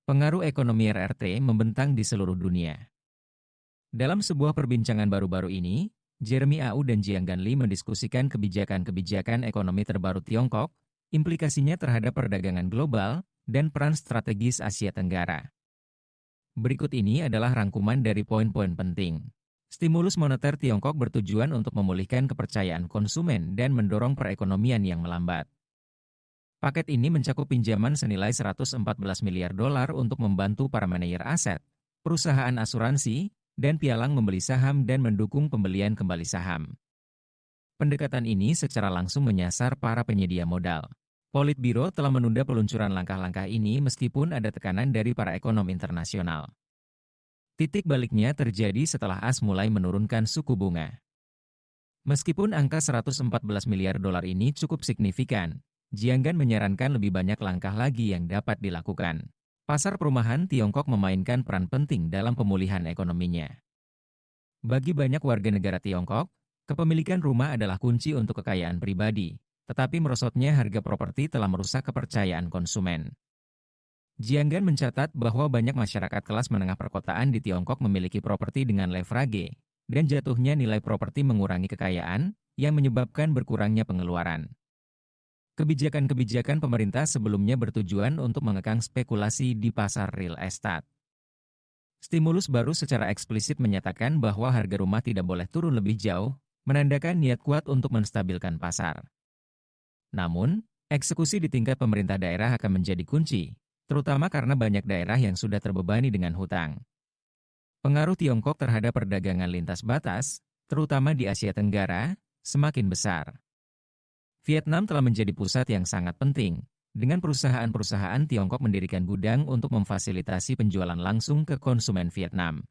Pengaruh ekonomi RRT membentang di seluruh dunia. Dalam sebuah perbincangan baru-baru ini, Jeremy Au dan Jiang Ganli mendiskusikan kebijakan-kebijakan ekonomi terbaru Tiongkok, implikasinya terhadap perdagangan global, dan peran strategis Asia Tenggara. Berikut ini adalah rangkuman dari poin-poin penting. Stimulus moneter Tiongkok bertujuan untuk memulihkan kepercayaan konsumen dan mendorong perekonomian yang melambat. Paket ini mencakup pinjaman senilai 114 miliar dolar untuk membantu para manajer aset, perusahaan asuransi, dan pialang membeli saham dan mendukung pembelian kembali saham. Pendekatan ini secara langsung menyasar para penyedia modal. Politbiro telah menunda peluncuran langkah-langkah ini meskipun ada tekanan dari para ekonom internasional. Titik baliknya terjadi setelah AS mulai menurunkan suku bunga. Meskipun angka 114 miliar dolar ini cukup signifikan, Jiang Gan menyarankan lebih banyak langkah lagi yang dapat dilakukan. Pasar perumahan Tiongkok memainkan peran penting dalam pemulihan ekonominya. Bagi banyak warga negara Tiongkok, kepemilikan rumah adalah kunci untuk kekayaan pribadi, tetapi merosotnya harga properti telah merusak kepercayaan konsumen. Jiang Gan mencatat bahwa banyak masyarakat kelas menengah perkotaan di Tiongkok memiliki properti dengan leverage, dan jatuhnya nilai properti mengurangi kekayaan, yang menyebabkan berkurangnya pengeluaran. Kebijakan-kebijakan pemerintah sebelumnya bertujuan untuk mengekang spekulasi di pasar real estate. Stimulus baru secara eksplisit menyatakan bahwa harga rumah tidak boleh turun lebih jauh, menandakan niat kuat untuk menstabilkan pasar. Namun, eksekusi di tingkat pemerintah daerah akan menjadi kunci, terutama karena banyak daerah yang sudah terbebani dengan hutang. Pengaruh Tiongkok terhadap perdagangan lintas batas, terutama di Asia Tenggara, semakin besar. Vietnam telah menjadi pusat yang sangat penting, dengan perusahaan-perusahaan Tiongkok mendirikan gudang untuk memfasilitasi penjualan langsung ke konsumen Vietnam.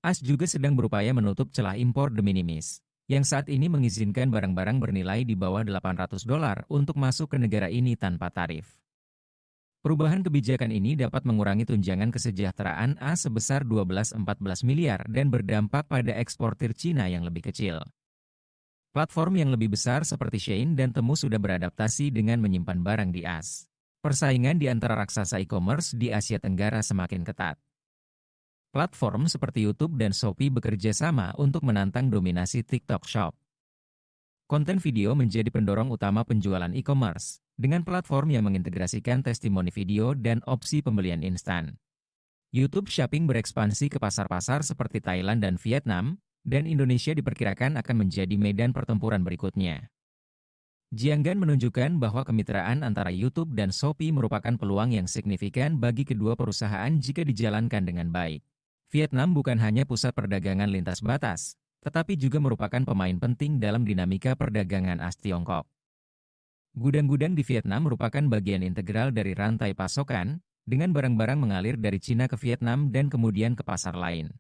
AS juga sedang berupaya menutup celah impor de minimis, yang saat ini mengizinkan barang-barang bernilai di bawah 800 dolar untuk masuk ke negara ini tanpa tarif. Perubahan kebijakan ini dapat mengurangi tunjangan kesejahteraan AS sebesar 12-14 miliar dan berdampak pada eksportir Cina yang lebih kecil. Platform yang lebih besar seperti Shein dan Temu sudah beradaptasi dengan menyimpan barang di AS. Persaingan di antara raksasa e-commerce di Asia Tenggara semakin ketat. Platform seperti YouTube dan Shopee bekerja sama untuk menantang dominasi TikTok Shop. Konten video menjadi pendorong utama penjualan e-commerce, dengan platform yang mengintegrasikan testimoni video dan opsi pembelian instan. YouTube Shopping berekspansi ke pasar-pasar seperti Thailand dan Vietnam, dan Indonesia diperkirakan akan menjadi medan pertempuran berikutnya. Jiang Gan menunjukkan bahwa kemitraan antara YouTube dan Shopee merupakan peluang yang signifikan bagi kedua perusahaan jika dijalankan dengan baik. Vietnam bukan hanya pusat perdagangan lintas batas, tetapi juga merupakan pemain penting dalam dinamika perdagangan AS Tiongkok. Gudang-gudang di Vietnam merupakan bagian integral dari rantai pasokan, dengan barang-barang mengalir dari Cina ke Vietnam dan kemudian ke pasar lain.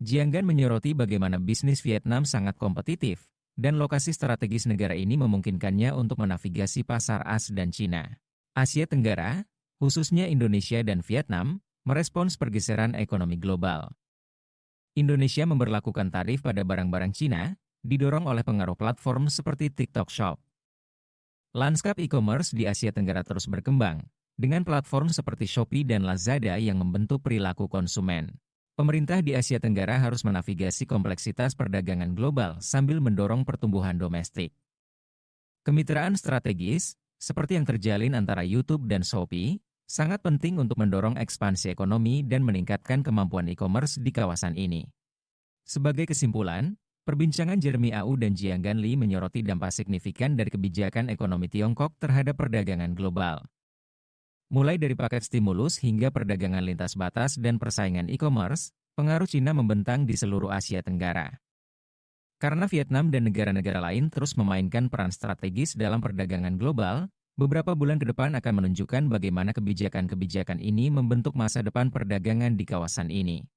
Jiang Gan menyoroti bagaimana bisnis Vietnam sangat kompetitif, dan lokasi strategis negara ini memungkinkannya untuk menavigasi pasar AS dan Cina. Asia Tenggara, khususnya Indonesia dan Vietnam, merespons pergeseran ekonomi global. Indonesia memberlakukan tarif pada barang-barang Cina, didorong oleh pengaruh platform seperti TikTok Shop. Lanskap e-commerce di Asia Tenggara terus berkembang, dengan platform seperti Shopee dan Lazada yang membentuk perilaku konsumen. Pemerintah di Asia Tenggara harus menavigasi kompleksitas perdagangan global sambil mendorong pertumbuhan domestik. Kemitraan strategis, seperti yang terjalin antara YouTube dan Shopee, sangat penting untuk mendorong ekspansi ekonomi dan meningkatkan kemampuan e-commerce di kawasan ini. Sebagai kesimpulan, perbincangan Jeremy Au dan Jiang Ganli menyoroti dampak signifikan dari kebijakan ekonomi Tiongkok terhadap perdagangan global. Mulai dari paket stimulus hingga perdagangan lintas batas dan persaingan e-commerce, pengaruh Cina membentang di seluruh Asia Tenggara. Karena Vietnam dan negara-negara lain terus memainkan peran strategis dalam perdagangan global, beberapa bulan ke depan akan menunjukkan bagaimana kebijakan-kebijakan ini membentuk masa depan perdagangan di kawasan ini.